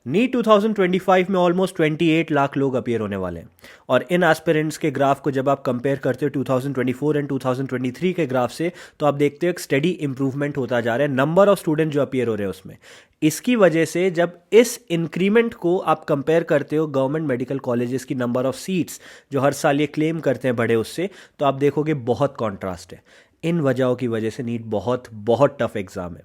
NEET 2025 में almost 28 lakh लोग appear होने वाले हैं। और इन एस्पिरेंट्स के ग्राफ को जब आप कंपेयर करते हो 2024 एंड 2023 के ग्राफ से, तो आप देखते हो एक स्टडी इंप्रूवमेंट होता जा रहा है नंबर ऑफ स्टूडेंट जो अपीयर हो रहे हैं उसमें। इसकी वजह से जब इस इंक्रीमेंट को आप कंपेयर करते हो गवर्नमेंट मेडिकल कॉलेजेस की नंबर ऑफ सीट्स जो हर साल ये क्लेम करते हैं बढ़े उससे, तो आप देखोगे बहुत कॉन्ट्रास्ट है। इन वजहों की वजह से नीट बहुत बहुत टफ एग्जाम है।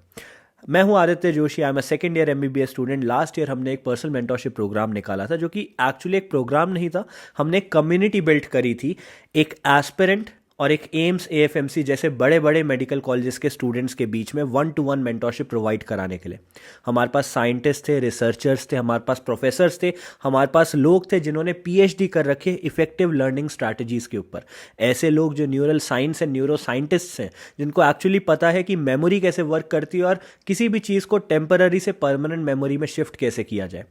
मैं हूं Aditya Joshi, I am second year MBBS student. Last year हमने एक पर्सनल मेंटोरशिप प्रोग्राम निकाला था जो कि एक्चुअली एक प्रोग्राम नहीं था, हमने एक कम्युनिटी बिल्ड करी थी एक एस्पिरेंट और एक एम्स एएफएमसी जैसे बड़े बड़े मेडिकल कॉलेजेस के स्टूडेंट्स के बीच में 1-to-1 मेंटोरशिप प्रोवाइड कराने के लिए। हमारे पास साइंटिस्ट थे, रिसर्चर्स थे, हमारे पास प्रोफेसर्स थे, हमारे पास लोग थे जिन्होंने पीएचडी कर रखे इफेक्टिव लर्निंग स्ट्रैटेजीज के ऊपर। ऐसे लोग जो neural science and neuro scientists हैं, जिनको एक्चुअली पता है कि मेमोरी कैसे वर्क करती है और किसी भी चीज़ को टेम्पररी से परमानेंट मेमोरी में शिफ्ट कैसे किया जाए।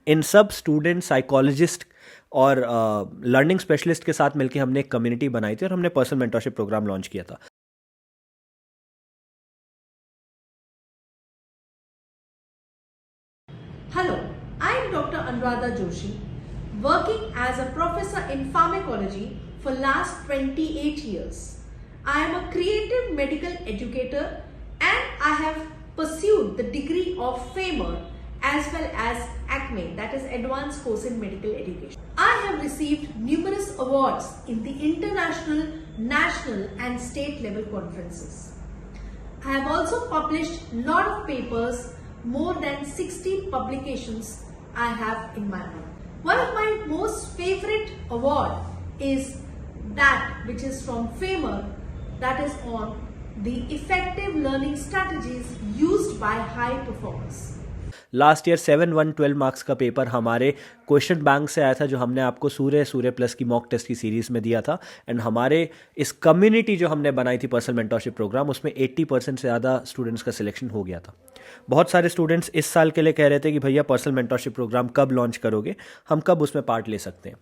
इन सब स्टूडेंट, साइकोलॉजिस्ट और लर्निंग स्पेशलिस्ट के साथ मिलकर हमने एक कम्युनिटी बनाई थी और हमने पर्सनल मेंटरशिप प्रोग्राम लॉन्च किया था। Hello, I am Dr. Anuradha Joshi, working as a professor in pharmacology for last 28 years. I am a creative medical educator and I have pursued the degree of FAMER as well as ACME, that is Advanced Course in Medical Education. I have received numerous awards in the international, national and state level conferences. I have also published a lot of papers, more than 60 publications I have in my mind. One of my most favorite award is that which is from FAMER, that is on the effective learning strategies used by high performers. Last year 7-1-12 marks का paper हमारे question bank से आया था जो हमने आपको सूर्य plus की mock test की सीरीज़ में दिया था। एंड हमारे इस कम्युनिटी जो हमने बनाई थी पर्सनल मेंटरशिप प्रोग्राम, उसमें 80% से ज़्यादा स्टूडेंट्स का सिलेक्शन हो गया था। बहुत सारे स्टूडेंट्स इस साल के लिए कह रहे थे कि भैया पर्सनल मेंटरशिप प्रोग्राम कब लॉन्च करोगे, हम कब उसमें पार्ट ले सकते हैं।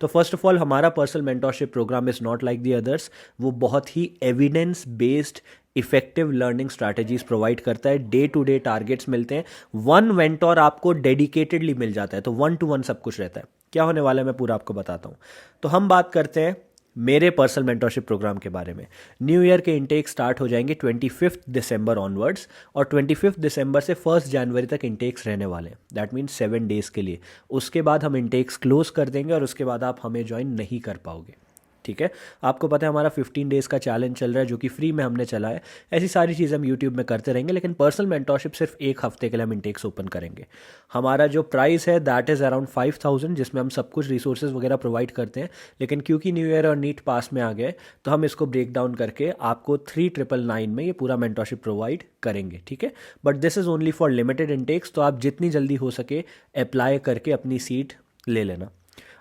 तो फर्स्ट ऑफ ऑल हमारा personal mentorship program is not like the others. वो बहुत ही evidence based effective learning strategies provide करता है। डे टू डे टारगेट्स मिलते हैं, वन वेंटोर आपको डेडिकेटेडली मिल जाता है, तो 1-to-1 सब कुछ रहता है। क्या होने वाला है मैं पूरा आपको बताता हूँ। तो हम बात करते हैं मेरे पर्सनल मेंटरशिप प्रोग्राम के बारे में। न्यू ईयर के इंटेक स्टार्ट हो जाएंगे 25 दिसंबर ऑनवर्ड्स, और 25 दिसंबर से 1 जनवरी तक इंटेक्स रहने वाले हैं। दैट मीन्स 7 डेज़ के लिए। उसके बाद हम इंटेक्स क्लोज कर देंगे और उसके बाद आप हमें ज्वाइन नहीं कर पाओगे। ठीक है, आपको पता है हमारा 15 डेज़ का चैलेंज चल रहा है जो कि फ्री में हमने चला है। ऐसी सारी चीज़ें हम यूट्यूब में करते रहेंगे, लेकिन पर्सनल मेंटरशिप सिर्फ एक हफ्ते के लिए हम इंटेक्स ओपन करेंगे। हमारा जो प्राइस है दैट इज़ अराउंड 5,000, जिसमें हम सब कुछ रिसोर्सेज वगैरह प्रोवाइड करते हैं। लेकिन क्योंकि न्यू ईयर और नीट पास में आ गए, तो हम इसको ब्रेक डाउन करके आपको 3,999 में ये पूरा मेंटरशिप प्रोवाइड करेंगे। ठीक है, but this is only for limited Intex, तो आप जितनी जल्दी हो सके अप्लाई करके अपनी सीट ले लेना।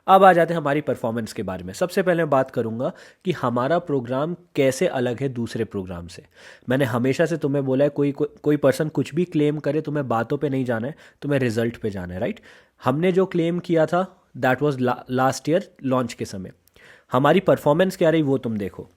अब आ जाते हैं हमारी परफॉर्मेंस के बारे में। सबसे पहले मैं बात करूंगा कि हमारा प्रोग्राम कैसे अलग है दूसरे प्रोग्राम से। मैंने हमेशा से तुम्हें बोला है कोई पर्सन कुछ भी क्लेम करे, तुम्हें बातों पे नहीं जाना है, तुम्हें रिजल्ट पे जाना है, राइट। हमने जो क्लेम किया था that was last year launch के समय। हमारी परफॉर्मेंस क्या रही वो तुम देखो।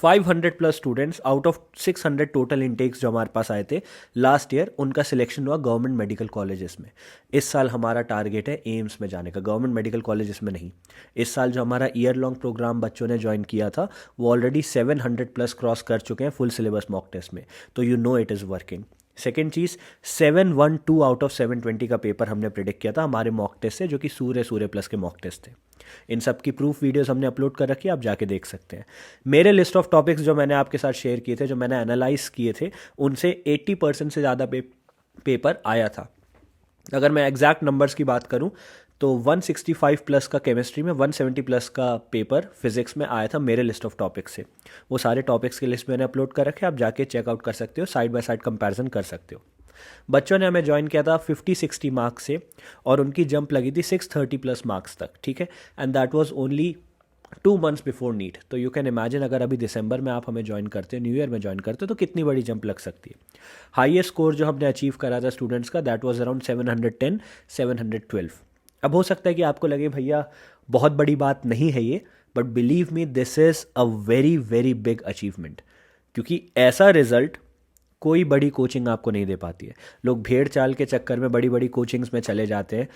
500 plus students out of 600 total intakes जो हमारे पास आए थे लास्ट ईयर, उनका सिलेक्शन हुआ गवर्नमेंट मेडिकल कॉलेजेस में। इस साल हमारा टारगेट है एम्स में जाने का, गवर्नमेंट मेडिकल कॉलेजेस में नहीं। इस साल जो हमारा ईयर लॉन्ग प्रोग्राम बच्चों ने ज्वाइन किया था वो ऑलरेडी 700 प्लस क्रॉस कर चुके हैं फुल सिलेबस मॉक टेस्ट में, तो you know it is working. Second cheese, 712 out of 720 का पेपर हमने प्रिडिक्ट किया था हमारे मॉक टेस्ट से, जो कि सूर्य प्लस के मॉक टेस्ट थे। इन सब की प्रूफ वीडियोस हमने अपलोड कर रखी है, आप जाके देख सकते हैं। मेरे लिस्ट ऑफ टॉपिक्स जो मैंने आपके साथ शेयर किए थे, जो मैंने एनालाइज किए थे, उनसे 80% से ज़्यादा पेपर आया था। अगर मैं एग्जैक्ट नंबर्स की बात करूं तो 165 प्लस का केमिस्ट्री में, 170 प्लस का पेपर फिजिक्स में आया था मेरे लिस्ट ऑफ टॉपिक्स से। वो सारे टॉपिक्स की लिस्ट मैंने अपलोड कर रखे, आप जाके चेकआउट कर सकते हो, साइड बाय साइड कंपैरिजन कर सकते हो। बच्चों ने हमें ज्वाइन किया था 50-60 मार्क्स से, और उनकी जंप लगी थी 630 प्लस मार्क्स तक। ठीक है, and that was only 2 months before NEET. तो यू कैन इमेजिन अगर अभी दिसंबर में आप हमें ज्वाइन करते हो, न्यू ईयर में ज्वाइन करते हो, तो कितनी बड़ी जंप लग सकती है। हाईएस्ट स्कोर जो हमने अचीव करा था स्टूडेंट्स का दैट वाज अराउंड 710, 712। अब हो सकता है कि आपको लगे भैया बहुत बड़ी बात नहीं है ये, but believe me this is a very very big achievement, क्योंकि ऐसा रिजल्ट कोई बड़ी कोचिंग आपको नहीं दे पाती है। लोग भेड़ चाल के चक्कर में बड़ी बड़ी कोचिंग्स में चले जाते हैं,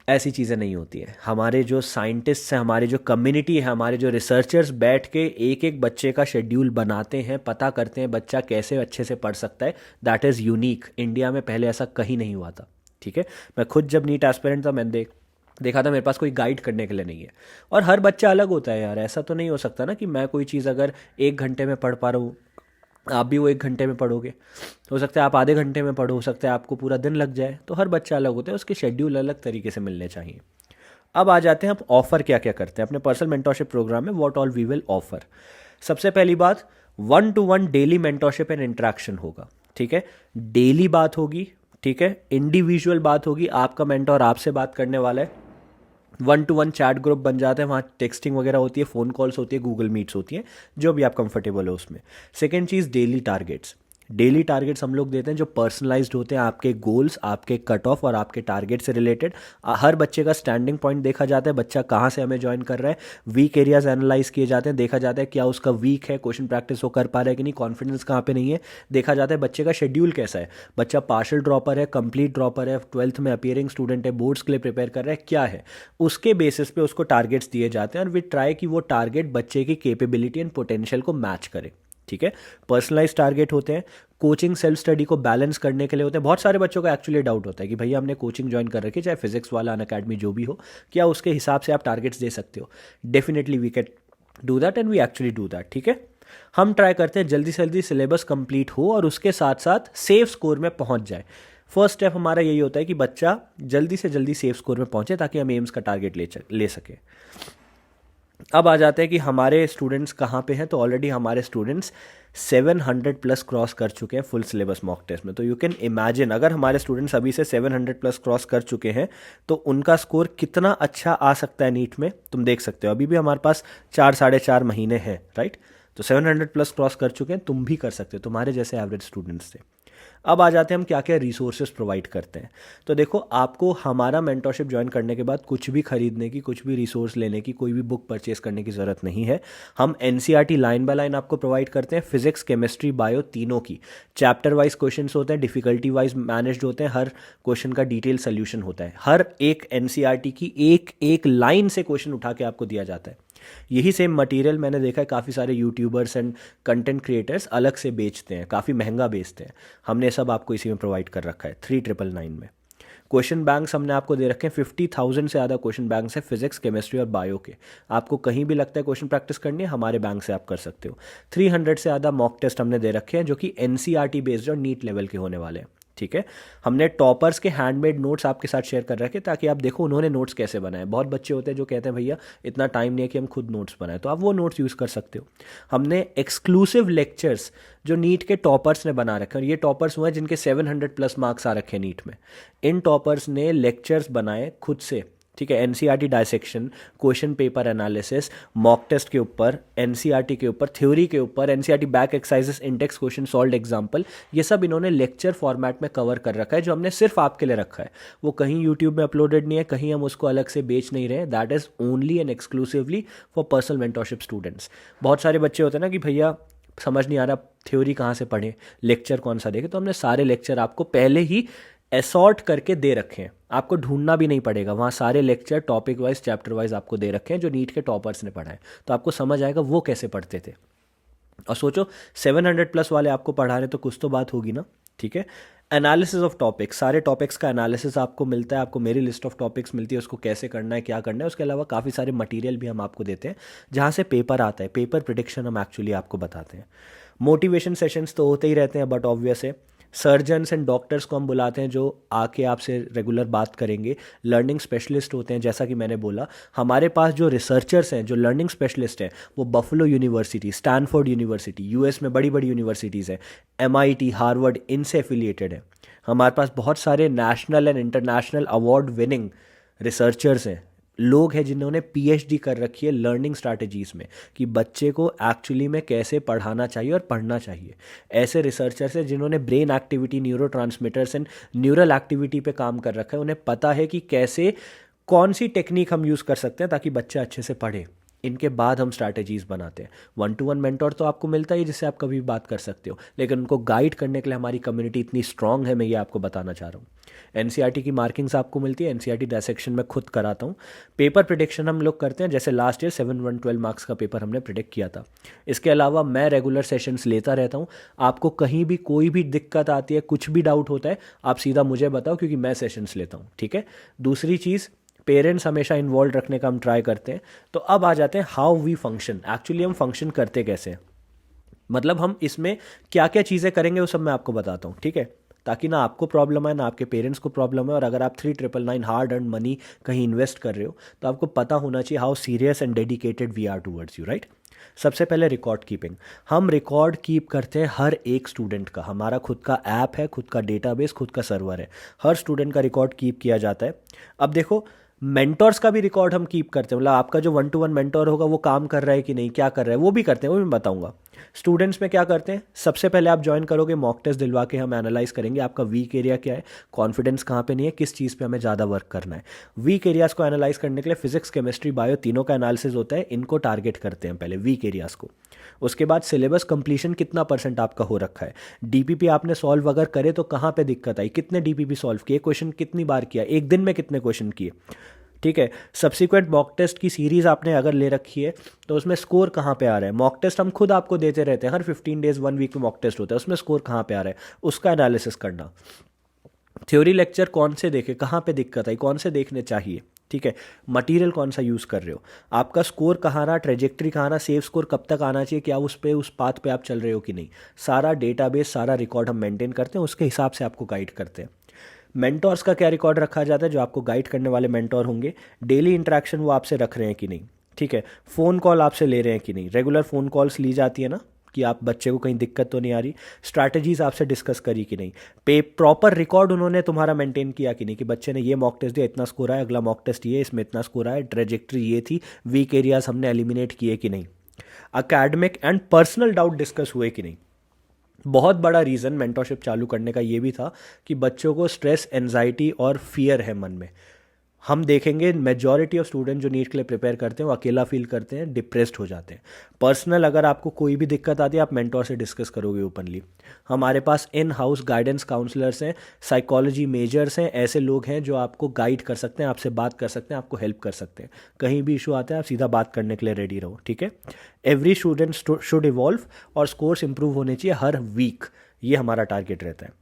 ऐसी चीज़ें नहीं होती हैं। हमारे जो साइंटिस्ट्स हैं, हमारी जो कम्युनिटी है, हमारे जो रिसर्चर्स बैठ के एक एक बच्चे का शेड्यूल बनाते हैं, पता करते हैं बच्चा कैसे अच्छे से पढ़ सकता है, दैट इज़ यूनिक। इंडिया में पहले ऐसा कहीं नहीं हुआ था, ठीक है। मैं खुद जब नीट एस्पिरेंट था, मैंने देखा था मेरे पास कोई गाइड करने के लिए नहीं है। और हर बच्चा अलग होता है यार, ऐसा तो नहीं हो सकता ना कि मैं कोई चीज़ अगर 1 घंटे में पढ़ पा रहा हूँ, आप भी वो 1 घंटे में पढ़ोगे। हो सकता है आप आधे घंटे में पढ़ो, हो सकता है आपको पूरा दिन लग जाए। तो हर बच्चा अलग होता है, उसके शेड्यूल अलग तरीके से मिलने चाहिए। अब आ जाते हैं आप ऑफ़र क्या क्या करते हैं अपने पर्सनल मेंटोरशिप प्रोग्राम में, what all we will offer. सबसे पहली बात, 1-to-1 daily mentorship and interaction होगा, ठीक है। डेली बात होगी, ठीक है, इंडिविजुअल बात होगी। आपका मेंटोर आपसे बात करने वाला है, 1-to-1 चैट ग्रुप बन जाते हैं, वहाँ टेक्सटिंग वगैरह होती है, फ़ोन कॉल्स होती है, गूगल मीट्स होती हैं, जो भी आप कंफर्टेबल हो उसमें। सेकेंड चीज़, डेली टारगेट्स। डेली टारगेट्स हम लोग देते हैं जो पर्सनलाइज्ड होते हैं, आपके गोल्स, आपके कट ऑफ और आपके टारगेट से रिलेटेड। हर बच्चे का स्टैंडिंग पॉइंट देखा जाता है, बच्चा कहाँ से हमें ज्वाइन कर रहा है, वीक एरियाज एनालाइज किए जाते हैं, देखा जाता है क्या उसका वीक है, क्वेश्चन प्रैक्टिस वो कर पा रहा है कि नहीं, कॉन्फिडेंस कहाँ पे नहीं है, देखा जाता है बच्चे का शेड्यूल कैसा है, बच्चा पार्शल ड्रॉपर है, कंप्लीट ड्रॉपर है, 12th में अपीयरिंग स्टूडेंट है, बोर्ड्स के लिए प्रिपेयर कर रहा है, क्या है। उसके बेसिस पे उसको टारगेट्स दिए जाते हैं और वी ट्राई कि वो टारगेट बच्चे की कैपेबिलिटी एंड पोटेंशियल को मैच करे, ठीक है। पर्सनलाइज टारगेट होते हैं। कोचिंग सेल्फ स्टडी को बैलेंस करने के लिए होते हैं। बहुत सारे बच्चों का एक्चुअली डाउट होता है कि भैया हमने कोचिंग ज्वाइन कर रखी है, चाहे फिजिक्स वाला, अनअकैडमी जो भी हो, क्या उसके हिसाब से आप टारगेट्स दे सकते हो। Definitely we can do that and we actually do that, ठीक है। हम ट्राई करते हैं जल्दी से जल्दी सिलेबस कंप्लीट हो और उसके साथ साथ सेफ स्कोर में पहुंच जाए। फर्स्ट स्टेप हमारा यही होता है कि बच्चा जल्दी से जल्दी सेफ स्कोर में पहुंचे ताकि हम एम्स का टारगेट ले सके। अब आ जाते हैं कि हमारे स्टूडेंट्स कहाँ पे हैं। तो ऑलरेडी हमारे स्टूडेंट्स 700 प्लस क्रॉस कर चुके हैं फुल सिलेबस मॉक टेस्ट में। तो यू कैन इमेजिन, अगर हमारे स्टूडेंट्स अभी से 700 प्लस क्रॉस कर चुके हैं तो उनका स्कोर कितना अच्छा आ सकता है नीट में, तुम देख सकते हो। अभी भी हमारे पास 4-4.5 महीने हैं, राइट। तो 700 प्लस क्रॉस कर चुके हैं, तुम भी कर सकते हो, तुम्हारे जैसे एवरेज स्टूडेंट्स थे। अब आ जाते हैं हम क्या क्या रिसोर्सेज प्रोवाइड करते हैं। तो देखो, आपको हमारा मेंटरशिप ज्वाइन करने के बाद कुछ भी खरीदने की, कुछ भी रिसोर्स लेने की, कोई भी बुक परचेस करने की ज़रूरत नहीं है। हम एनसीईआरटी लाइन बाय लाइन आपको प्रोवाइड करते हैं, फिजिक्स, केमिस्ट्री, बायो तीनों की। चैप्टर वाइज क्वेश्चंस होते हैं, डिफिकल्टी वाइज मैनेज्ड होते हैं, हर क्वेश्चन का डिटेल सोल्यूशन होता है। हर एक एनसीईआरटी की एक एक लाइन से क्वेश्चन उठा के आपको दिया जाता है। यही सेम मटेरियल मैंने देखा है काफ़ी सारे यूट्यूबर्स एंड कंटेंट क्रिएटर्स अलग से बेचते हैं, काफ़ी महंगा बेचते हैं। हमने सब आपको इसी में प्रोवाइड कर रखा है 3999 में। क्वेश्चन बैंक्स हमने आपको दे रखे हैं, 50,000 से ज़्यादा क्वेश्चन बैंक्स है फिजिक्स, केमिस्ट्री और बायो के। आपको कहीं भी लगता है क्वेश्चन प्रैक्टिस करनी है, हमारे बैंक से आप कर सकते हो। 300 से ज़्यादा मॉक टेस्ट हमने दे रखे हैं जो कि एनसीईआरटी बेस्ड और नीट लेवल के होने वाले हैं, ठीक है। हमने टॉपर्स के हैंडमेड नोट्स आपके साथ शेयर कर रखे ताकि आप देखो उन्होंने नोट्स कैसे बनाए। बहुत बच्चे होते हैं जो कहते हैं भैया इतना टाइम नहीं है कि हम खुद नोट्स बनाएं, तो आप वो नोट्स यूज़ कर सकते हो। हमने एक्सक्लूसिव लेक्चर्स जो नीट के टॉपर्स ने बना रखे हैं, और ये टॉपर्स हुए हैं जिनके 700 प्लस मार्क्स आ रखे हैं नीट में। इन टॉपर्स ने लेक्चर्स बनाए खुद से, ठीक है। NCERT dissection, question paper analysis, mock test के ऊपर, एनसीईआरटी के ऊपर, थ्योरी के ऊपर, NCERT back exercises, index question, solved example, ये सब इन्होंने लेक्चर फॉर्मेट में कवर कर रखा है जो हमने सिर्फ आपके लिए रखा है। वो कहीं यूट्यूब में अपलोडेड नहीं है, कहीं हम उसको अलग से बेच नहीं रहे। That is only and exclusively for personal mentorship students. बहुत सारे बच्चे होते हैं ना कि भैया समझ नहीं आ रहा थ्योरी कहाँ से पढ़ें, लेक्चर कौन सा देखें, तो हमने सारे लेक्चर आपको पहले ही असॉर्ट करके दे रखे हैं, आपको ढूंढना भी नहीं पड़ेगा। वहाँ सारे lecture topic wise, chapter wise आपको दे रखे हैं जो नीट के टॉपर्स ने पढ़ा है, तो आपको समझ आएगा वो कैसे पढ़ते थे। और सोचो 700 प्लस वाले आपको पढ़ा रहे तो कुछ तो बात होगी ना, ठीक है। एनालिसिस ऑफ टॉपिक्स, सारे टॉपिक्स का एनालिसिस आपको मिलता है, आपको मेरी लिस्ट ऑफ टॉपिक्स मिलती है, उसको कैसे करना है, क्या करना है। उसके अलावा काफ़ी सारे मटेरियल भी हम आपको देते हैं जहाँ से पेपर आता है, पेपर प्रिडिक्शन हम एक्चुअली आपको बताते हैं। मोटिवेशन सेशंस तो होते ही रहते हैं, बट ऑब्वियस है सर्जन्स एंड डॉक्टर्स को हम बुलाते हैं जो आके आपसे रेगुलर बात करेंगे। लर्निंग स्पेशलिस्ट होते हैं, जैसा कि मैंने बोला हमारे पास जो रिसर्चर्स हैं, जो लर्निंग स्पेशलिस्ट हैं, वो buffalo university, Stanford university, US में बड़ी बड़ी यूनिवर्सिटीज़ हैं, एमआईटी, हार्वर्ड, इनसे एफिलिएटेड है। हमारे पास बहुत सारे national and international award winning researchers हैं, लोग हैं जिन्होंने पीएचडी कर रखी है लर्निंग स्ट्रैटेजीज़ में कि बच्चे को एक्चुअली में कैसे पढ़ाना चाहिए और पढ़ना चाहिए। ऐसे रिसर्चर्स हैं जिन्होंने brain activity, neurotransmitters and neural activity पे काम कर रखा है। उन्हें पता है कि कैसे, कौन सी टेक्निक हम यूज़ कर सकते हैं ताकि बच्चा अच्छे से पढ़े। इनके बाद हम स्ट्रैटेजीज़ बनाते हैं। 1-to-1 मेंटोर तो आपको मिलता ही है जिससे आप कभी भी बात कर सकते हो, लेकिन उनको गाइड करने के लिए हमारी कम्युनिटी इतनी स्ट्रांग है, मैं ये आपको बताना चाह रहा हूँ। एनसीईआरटी की मार्किंग्स आपको मिलती है, एनसीईआरटी डायसेक्शन में खुद कराता हूँ। पेपर प्रिडिक्शन हम लोग करते हैं, जैसे लास्ट ईयर 7-1-12 मार्क्स का पेपर हमने प्रिडिक्ट किया था। इसके अलावा मैं रेगुलर सेशंस लेता रहता हूँ। आपको कहीं भी कोई भी दिक्कत आती है, कुछ भी डाउट होता है, आप सीधा मुझे बताओ, क्योंकि मैं सेशंस लेता हूँ, ठीक है। दूसरी चीज़, पेरेंट्स हमेशा इन्वॉल्व रखने का हम ट्राई करते हैं। तो अब आ जाते हैं हाउ वी फंक्शन, एक्चुअली हम फंक्शन करते कैसे हैं, मतलब हम इसमें क्या क्या चीज़ें करेंगे वो सब मैं आपको बताता हूँ, ठीक है, ताकि ना आपको प्रॉब्लम है ना आपके पेरेंट्स को प्रॉब्लम है। और अगर आप 3999 हार्ड अर्न मनी कहीं इन्वेस्ट कर रहे हो तो आपको पता होना चाहिए how serious and dedicated we are towards you, right. सबसे पहले रिकॉर्ड कीपिंग, हम रिकॉर्ड कीप करते हैं हर एक स्टूडेंट का। हमारा खुद का ऐप है, खुद का डेटाबेस, खुद का सर्वर है, हर स्टूडेंट का रिकॉर्ड कीप किया जाता है। अब देखो, मेंटर्स का भी रिकॉर्ड हम कीप करते हैं, मतलब आपका जो 1-to-1 मेंटोर होगा वो काम कर रहा है कि नहीं, क्या कर रहा है, वो भी करते हैं, वो भी मैं बताऊंगा। स्टूडेंट्स में क्या करते हैं, सबसे पहले आप ज्वाइन करोगे, मॉक टेस्ट दिलवा के हम एनालाइज करेंगे आपका वीक एरिया क्या है, कॉन्फिडेंस कहाँ पे नहीं है, किस चीज़ पे हमें ज़्यादा वर्क करना है। वीक एरियाज़ को एनालाइज करने के लिए फिजिक्स, केमिस्ट्री, बायो तीनों का एनालिसिस होता है। इनको टारगेट करते हैं पहले वीक एरियाज़ को। उसके बाद सिलेबस कंप्लीशन कितना % आपका हो रखा है, डीपीपी आपने सॉल्व अगर करे तो कहाँ पे दिक्कत आई, कितने डीपीपी सॉल्व किए, क्वेश्चन कितनी बार किया, एक दिन में कितने क्वेश्चन किए, ठीक है। सब्सिक्वेंट मॉक टेस्ट की सीरीज़ आपने अगर ले रखी है तो उसमें स्कोर कहाँ पे आ रहा है, मॉक टेस्ट हम खुद आपको देते रहते हैं, हर 15 डेज 1 वीक में मॉक टेस्ट होता है, उसमें स्कोर कहाँ पे आ रहा है उसका एनालिसिस करना। थ्योरी लेक्चर कौन से देखे, कहाँ पे दिक्कत आई, कौन से देखने चाहिए, ठीक है। मटेरियल कौन सा यूज़ कर रहे हो, आपका स्कोर कहाँ रहा, ट्रेजेक्ट्री कहाँ रहा, सेफ स्कोर कब तक आना चाहिए, क्या उस पाथ पे आप चल रहे हो कि नहीं, सारा डेटाबेस, सारा रिकॉर्ड हम मेंटेन करते हैं, उसके हिसाब से आपको गाइड करते हैं। मेंटोर्स का क्या रिकॉर्ड रखा जाता है, जो आपको गाइड करने वाले मेंटोर होंगे, डेली इंटरेक्शन वो आपसे रख रहे हैं कि नहीं, ठीक है। फ़ोन कॉल आपसे ले रहे हैं कि नहीं, रेगुलर फ़ोन कॉल्स ली जाती है ना, कि आप बच्चे को कहीं दिक्कत तो नहीं आ रही, स्ट्रैटेजीज आपसे डिस्कस करी कि नहीं, पे प्रॉपर रिकॉर्ड उन्होंने तुम्हारा मेंटेन किया कि नहीं, कि बच्चे ने ये मॉक टेस्ट दिया, इतना स्कोर आया, अगला मॉक टेस्ट ये, इसमें इतना स्कोर आया, ट्रेजेक्ट्री ये थी, वीक एरियाज हमने एलिमिनेट किए कि नहीं, academic and personal doubt discuss हुए कि नहीं। बहुत बड़ा रीज़न मेंटरशिप चालू करने का ये भी था कि बच्चों को स्ट्रेस, एंजाइटी और फियर है मन में। हम देखेंगे मेजॉरिटी ऑफ स्टूडेंट जो नीट के लिए प्रिपेयर करते हैं वो अकेला फील करते हैं, डिप्रेस्ड हो जाते हैं। पर्सनल अगर आपको कोई भी दिक्कत आती है आप मेंटोर से डिस्कस करोगे ओपनली। हमारे पास इन हाउस गाइडेंस काउंसलर्स हैं, साइकोलॉजी मेजर्स हैं, ऐसे लोग हैं जो आपको गाइड कर सकते हैं, आपसे बात कर सकते हैं, आपको हेल्प कर सकते हैं। कहीं भी इशू आता है आप सीधा बात करने के लिए रेडी रहो, ठीक है। एवरी स्टूडेंट शुड इवॉल्व और स्कोर्स इंप्रूव होने चाहिए हर वीक, ये हमारा टारगेट रहता है।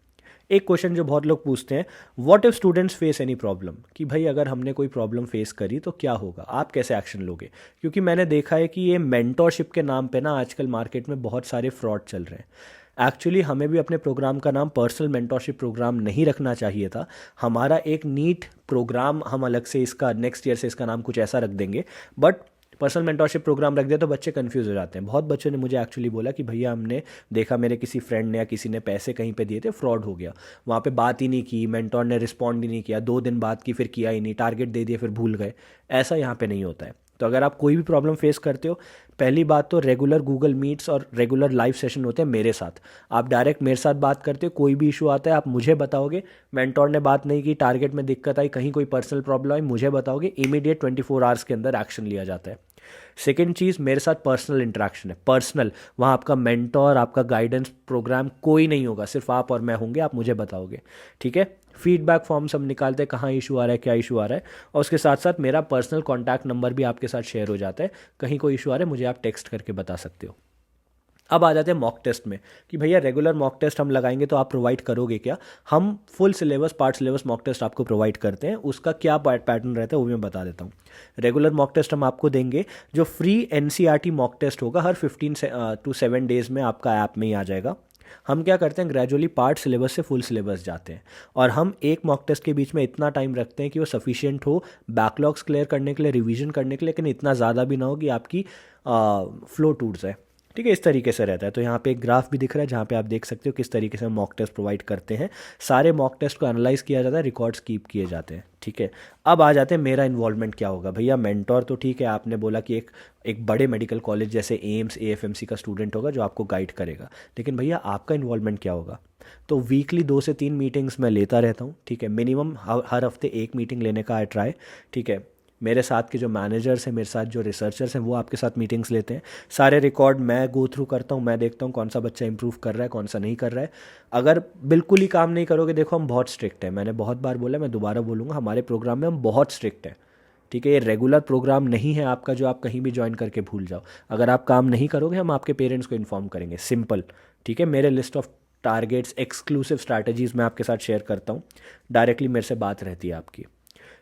एक क्वेश्चन जो बहुत लोग पूछते हैं, what if students face any problem, कि भाई अगर हमने कोई प्रॉब्लम फेस करी तो क्या होगा, आप कैसे एक्शन लोगे। क्योंकि मैंने देखा है कि ये मेंटोरशिप के नाम पे ना आजकल मार्केट में बहुत सारे फ्रॉड चल रहे हैं। एक्चुअली हमें भी अपने प्रोग्राम का नाम पर्सनल मेंटोरशिप प्रोग्राम नहीं रखना चाहिए था। हमारा एक नीट प्रोग्राम हम अलग से इसका नेक्स्ट ईयर से इसका नाम कुछ ऐसा रख देंगे, बट पर्सनल मेंटोरशिप प्रोग्राम रख दिया तो बच्चे कंफ्यूज हो जाते हैं। बहुत बच्चों ने मुझे एक्चुअली बोला कि भैया हमने देखा मेरे किसी फ्रेंड ने या किसी ने पैसे कहीं पे दिए थे, फ्रॉड हो गया, वहाँ पे बात ही नहीं की, मेंटोर ने रिस्पॉन्ड ही नहीं किया, 2 दिन बात की फिर किया ही नहीं, टारगेट दे दिया फिर भूल गए। ऐसा यहाँ पे नहीं होता है। तो अगर आप कोई भी प्रॉब्लम फेस करते हो, पहली बात तो रेगुलर गूगल मीट्स और रेगुलर लाइव सेशन होते हैं मेरे साथ, आप डायरेक्ट मेरे साथ बात करते हो, कोई भी इशू आता है आप मुझे बताओगे, मेंटोर ने बात नहीं की, टारगेट में दिक्कत आई, कहीं कोई पर्सनल प्रॉब्लम आई, मुझे बताओगे, इमीडिएट 24 आवर्स के अंदर एक्शन लिया जाता है। सेकेंड चीज़, मेरे साथ पर्सनल इंटरेक्शन है, पर्सनल, वहाँ आपका मेंटोर, आपका गाइडेंस प्रोग्राम कोई नहीं होगा, सिर्फ आप और मैं होंगे, आप मुझे बताओगे, ठीक है। फीडबैक फॉर्म्स हम निकालते हैं, कहाँ इशू आ रहा है, क्या इशू आ रहा है, और उसके साथ साथ मेरा पर्सनल कॉन्टैक्ट नंबर भी आपके साथ शेयर हो जाता है, कहीं कोई इशू आ रहा है मुझे आप टेक्स्ट करके बता सकते हो। अब आ जाते हैं मॉक टेस्ट में, कि भैया रेगुलर मॉक टेस्ट हम लगाएंगे तो आप प्रोवाइड करोगे क्या। हम full syllabus, part syllabus mock test आपको प्रोवाइड करते हैं, उसका क्या पैटर्न रहता है वो मैं बता देता हूँ। रेगुलर मॉक टेस्ट हम आपको देंगे, जो फ्री एनसीईआरटी मॉक टेस्ट होगा हर 15 to 7 डेज़ में आपका ऐप में ही आ जाएगा। हम क्या करते हैं, ग्रेजुअली पार्ट सिलेबस से फुल सिलेबस जाते हैं, और हम एक मॉक टेस्ट के बीच में इतना टाइम रखते हैं कि वो सफिशिएंट हो बैकलॉग्स क्लियर करने के लिए, रिवीजन करने के लिए, लेकिन इतना ज़्यादा भी ना हो कि आपकी फ्लो टूट जाए, ठीक है। इस तरीके से रहता है। तो यहाँ पे एक ग्राफ भी दिख रहा है जहाँ पे आप देख सकते हो किस तरीके से हम मॉक टेस्ट प्रोवाइड करते हैं। सारे मॉक टेस्ट को एनालाइज किया जाता है, रिकॉर्ड्स कीप किए जाते हैं, ठीक है। अब आ जाते हैं मेरा इन्वॉल्वमेंट क्या होगा। भैया मेंटोर तो ठीक है, आपने बोला कि एक बड़े मेडिकल कॉलेज जैसे एम्स, एएफएमसी का स्टूडेंट होगा जो आपको गाइड करेगा, लेकिन भैया आपका इन्वॉल्वमेंट क्या होगा। तो वीकली 2 से 3 मीटिंग्स मैं लेता रहता हूँ, ठीक है। मिनिमम हर हफ्ते 1 मीटिंग लेने का ट्राई, ठीक है। मेरे साथ के जो मैनेजर्स हैं, मेरे साथ जो रिसर्चर्स हैं, वो आपके साथ मीटिंग्स लेते हैं। सारे रिकॉर्ड मैं गो थ्रू करता हूँ, मैं देखता हूँ कौन सा बच्चा इंप्रूव कर रहा है, कौन सा नहीं कर रहा है। अगर बिल्कुल ही काम नहीं करोगे, देखो हम बहुत स्ट्रिक्ट हैं, मैंने बहुत बार बोला, मैं दोबारा बोलूँगा, हमारे प्रोग्राम में हम बहुत स्ट्रिक्ट हैं, ठीक है। ये रेगुलर प्रोग्राम नहीं है आपका जो आप कहीं भी ज्वाइन करके भूल जाओ। अगर आप काम नहीं करोगे, हम आपके पेरेंट्स को इन्फॉर्म करेंगे, सिंपल, ठीक है। मेरे list of targets, exclusive strategies मैं आपके साथ शेयर करता हूँ, डायरेक्टली मेरे से बात रहती है आपकी।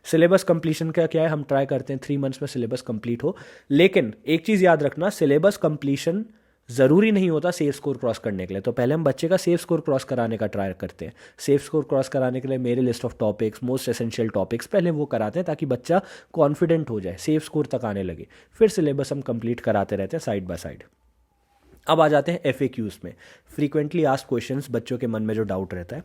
सिलेबस कंप्लीशन का क्या है, हम ट्राई करते हैं 3 मंथ्स में सिलेबस कंप्लीट हो। लेकिन एक चीज़ याद रखना, सिलेबस कंप्लीशन ज़रूरी नहीं होता सेफ स्कोर क्रॉस करने के लिए। तो पहले हम बच्चे का सेफ स्कोर क्रॉस कराने का ट्राई करते हैं। सेफ स्कोर क्रॉस कराने के लिए मेरे list of topics, most essential topics पहले वो कराते हैं, ताकि बच्चा कॉन्फिडेंट हो जाए, सेफ स्कोर तक आने लगे। फिर सिलेबस हम कंप्लीट कराते रहते हैं साइड बाय साइड। अब आ जाते हैं FAQs में, फ्रीक्वेंटली आस्क्ड क्वेश्चंस, बच्चों के मन में जो डाउट रहता है।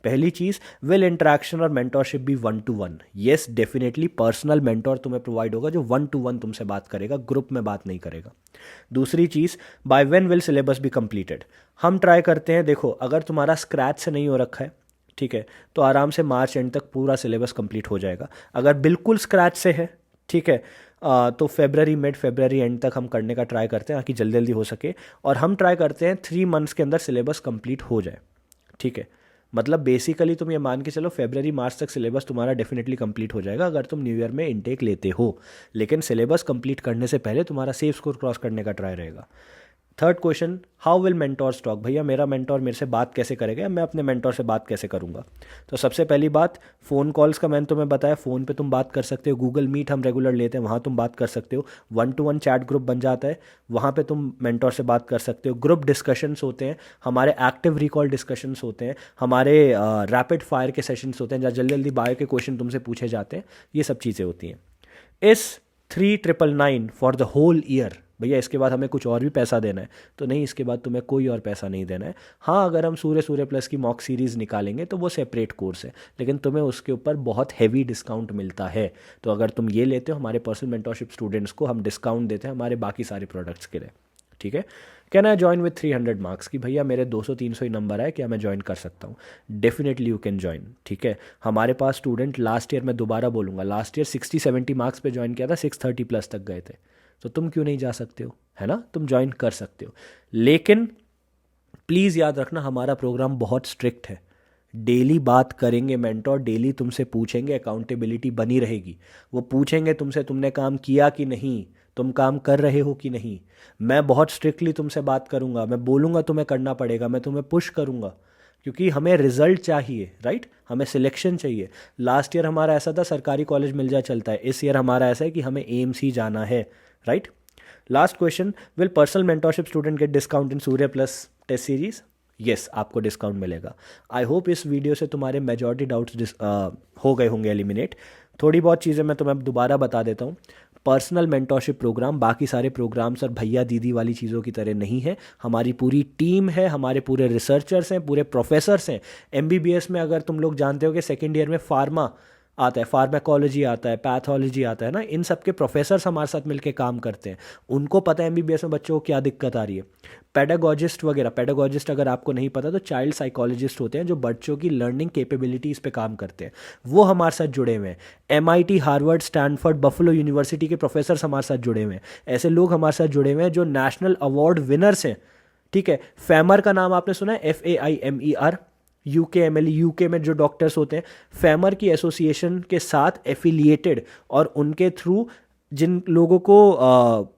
पहली चीज़, विल इंटरेक्शन और मेंटोरशिप भी 1-to-1? Yes, definitely personal mentor तुम्हें प्रोवाइड होगा जो 1-to-1 तुमसे बात करेगा, ग्रुप में बात नहीं करेगा। दूसरी चीज़, by when will syllabus be completed? हम ट्राई करते हैं, देखो अगर तुम्हारा स्क्रैच से नहीं हो रखा है, ठीक है, तो आराम से मार्च एंड तक पूरा सिलेबस कंप्लीट हो जाएगा। अगर बिल्कुल स्क्रैच से है, ठीक है, तो फेबररी, मिड फेबररी एंड तक हम करने का ट्राई करते हैं ताकि जल्दी जल्दी हो सके। और हम ट्राई करते हैं 3 मंथ्स के अंदर सिलेबस कंप्लीट हो जाए, ठीक है। मतलब बेसिकली तुम ये मान के चलो फेबररी मार्च तक सिलेबस तुम्हारा डेफिनेटली कंप्लीट हो जाएगा अगर तुम न्यू ईयर में इनटेक लेते हो। लेकिन सिलेबस कंप्लीट करने से पहले तुम्हारा सेफ स्कोर क्रॉस करने का ट्राई रहेगा। Third question, how will mentors talk? भैया मेरा मेंटोर मेरे से बात कैसे करेगा, या मैं अपने मेंटोर से बात कैसे करूंगा? तो सबसे पहली बात, फ़ोन कॉल्स का मैंने तुम्हें बताया, फ़ोन पे तुम बात कर सकते हो। गूगल मीट हम रेगुलर लेते हैं, वहाँ तुम बात कर सकते हो। 1-to-1 चैट ग्रुप बन जाता है, वहाँ पे तुम मेंटोर से बात कर सकते हो। ग्रुप डिस्कशंस होते हैं हमारे, एक्टिव रिकॉल डिस्कशंस होते हैं हमारे, रैपिड फायर के सेशंस होते हैं जहाँ जल्दी जल्दी बायो के क्वेश्चन तुमसे पूछे जाते हैं। ये सब चीज़ें होती हैं। इस 3,999 फॉर द होल ईयर, भैया इसके बाद हमें कुछ और भी पैसा देना है? तो नहीं, इसके बाद तुम्हें कोई और पैसा नहीं देना है। हाँ, अगर हम सूर्य प्लस की मॉक सीरीज़ निकालेंगे तो वो सेपरेट कोर्स है, लेकिन तुम्हें उसके ऊपर बहुत हैवी डिस्काउंट मिलता है। तो अगर तुम ये लेते हो, हमारे पर्सनल मेंटोरशिप स्टूडेंट्स को हम डिस्काउंट देते हैं हमारे बाकी सारे प्रोडक्ट्स के लिए, ठीक है। Can I join with 300 marks? की भैया मेरे 200-300 ही नंबर है, क्या मैं ज्वाइन कर सकता हूँ? डेफिनेटली यू कैन ज्वाइन, ठीक है। हमारे पास स्टूडेंट लास्ट ईयर, मैं दोबारा बोलूँगा, लास्ट ईयर 60-70 मार्क्स पे ज्वाइन किया था, 630 प्लस तक गए थे। तो तुम क्यों नहीं जा सकते हो, है ना? तुम ज्वाइन कर सकते हो। लेकिन प्लीज़ याद रखना, हमारा प्रोग्राम बहुत स्ट्रिक्ट है। डेली बात करेंगे मेंटोर, डेली तुमसे पूछेंगे, अकाउंटेबिलिटी बनी रहेगी। वो पूछेंगे तुमसे, तुमने काम किया कि नहीं, तुम काम कर रहे हो कि नहीं। मैं बहुत स्ट्रिक्टली तुमसे बात करूंगा, मैं बोलूँगा तुम्हें करना पड़ेगा, मैं तुम्हें पुश करूंगा, क्योंकि हमें रिजल्ट चाहिए, राइट? हमें सिलेक्शन चाहिए। लास्ट ईयर हमारा ऐसा था, सरकारी कॉलेज मिल जाए चलता है। इस ईयर हमारा ऐसा है कि हमें एम्स ही जाना है, right? Last question, will personal mentorship student get discount in Surya plus test series? Yes, आपको डिस्काउंट मिलेगा। आई होप इस वीडियो से तुम्हारे मेजॉरिटी डाउट्स हो गए होंगे एलिमिनेट। थोड़ी बहुत चीज़ें मैं तुम्हें दोबारा बता देता हूँ। पर्सनल मेंटोरशिप प्रोग्राम बाकी सारे प्रोग्राम्स और भैया दीदी वाली चीज़ों की तरह नहीं है। हमारी पूरी टीम है, हमारे पूरे रिसर्चर्स हैं, पूरे प्रोफेसर्स हैं। MBBS में अगर तुम लोग जानते हो कि सेकेंड ईयर में फार्मा आता है, फार्माकोलॉजी आता है, पैथोलॉजी आता है ना, इन सब के प्रोफेसर्स हमारे साथ मिलके काम करते हैं। उनको पता है MBBS में बच्चों को क्या दिक्कत आ रही है। पेडागोजिस्ट वगैरह, पेडागोजिस्ट अगर आपको नहीं पता तो चाइल्ड साइकोलॉजिस्ट होते हैं जो बच्चों की लर्निंग कैपेबिलिटीज़ पे काम करते हैं, वो हमारे साथ जुड़े हुए हैं। MIT, Harvard, Stanford, buffalo university के प्रोफेसर्स हमारे साथ जुड़े हुए हैं। ऐसे लोग हमारे साथ जुड़े हुए हैं जो नेशनल अवार्ड विनर्स हैं, ठीक है। फैमर का नाम आपने सुना है, FAIMER, UKMLE, यूके में जो डॉक्टर्स होते हैं, फैमर की एसोसिएशन के साथ एफिलिएटेड, और उनके थ्रू जिन लोगों को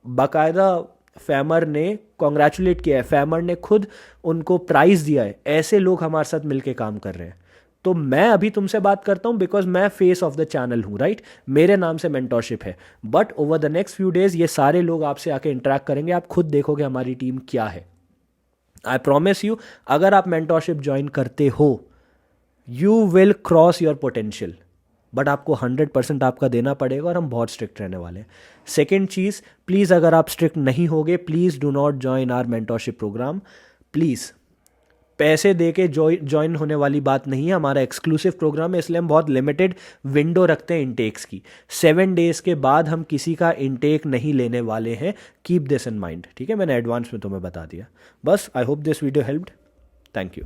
बाकायदा फैमर ने कॉन्ग्रेचुलेट किया है, फैमर ने खुद उनको प्राइज़ दिया है, ऐसे लोग हमारे साथ मिलके काम कर रहे हैं। तो मैं अभी तुमसे बात करता हूँ बिकॉज मैं फेस ऑफ द चैनल हूँ, राइट? मेरे नाम से मेंटोरशिप है, but over the next few days ये सारे लोग आपसे आके इंटरेक्ट करेंगे। आप खुद देखोगे हमारी टीम क्या है। आई प्रॉमिस यू, अगर आप मेंटोरशिप ज्वाइन करते हो, you will cross your potential, but आपको 100% आपका देना पड़ेगा, और हम बहुत स्ट्रिक्ट रहने वाले हैं। सेकेंड चीज़, प्लीज़ अगर आप स्ट्रिक्ट नहीं होगे, please do not join our mentorship program. Please, पैसे दे के ज्वाइन होने वाली बात नहीं है। हमारा एक्सक्लूसिव प्रोग्राम है, इसलिए हम बहुत लिमिटेड विंडो रखते हैं इंटेक्स की। 7 डेज के बाद हम किसी का इंटेक नहीं लेने वाले हैं। कीप दिस इन माइंड, ठीक है? मैंने एडवांस में तुम्हें बता दिया। बस, I hope this video helped. Thank you.